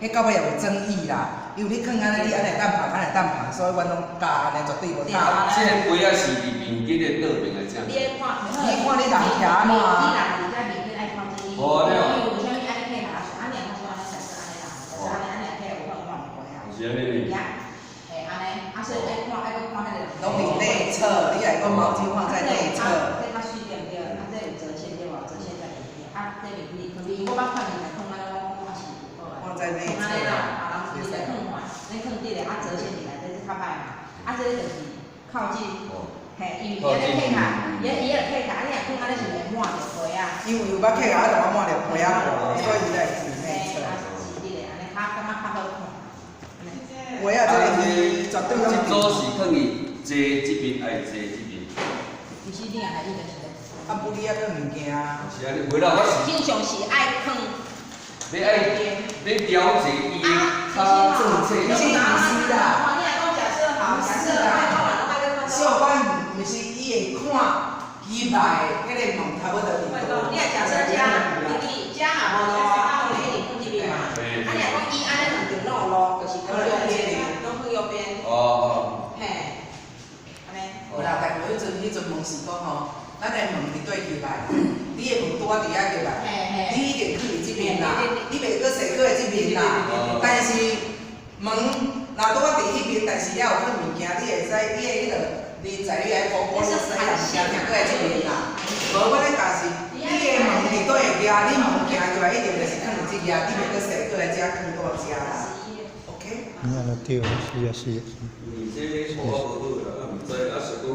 迄到尾也有争议啦。因为你囥安尼，你安尼当拍，安尼当拍，所以阮拢教安尼绝对无打。这个杯啊是伫面筋的倒边来讲。你看你人徛嘛。你人伫遮面筋爱看这里。哦，对啊。为什么安尼配合？安尼他说安尼才是安尼啦，安尼配合有换过呀。是安尼。呀，嘿安尼，所以爱搁看迄个。拢伫内侧，你来讲毛巾放在内侧。这较水对不对？这有折线对无？折线在里面。这面筋，我捌看人家放安尼，我是不好。放在内侧。安尼啦，人是在放换，你放底咧，折线起来，这是较歹嘛。这就是靠近。嘿，因为伊咧配合，伊咧配合，你若放安尼是袂满着皮啊。因为有捌客啊，就我满着皮啊破，所以伊来伫内侧。是的，安尼较感觉较好看。皮啊，这个是绝对拢。一组是放伊坐这边，爱坐这边。其实你也来，你就是咧。啊，不你啊，佫物件啊。是安尼，为了我是。正常是爱放。你爱了解伊的较正确。你是意思啦。你若讲假设好，假设小可毋是伊会看伊内迄个门头要着伫。你若假设遮，你遮也无路，啊，你一定放这边嘛。啊，你若讲伊安尼两边拢有路，就是放右边，拢放右边。哦。嘿，安尼。有啦，但是迄阵问是讲吼，咱的门伫对入来，你的门拄仔伫遐入来，你一定去这边啦，你袂搁踅过来这边啦。但是门若拄仔伫迄边，但是也有放物件，你会使，你的迄个你在你来补补你洗人行行过来这边啦。无我咧讲是，你的门伫对个家，你门行过来一定就是放伫这家，你袂搁踅过来遮放到遮啦。OK？你安尼对，是啊是。你这个错无好啦，毋知啊是讲。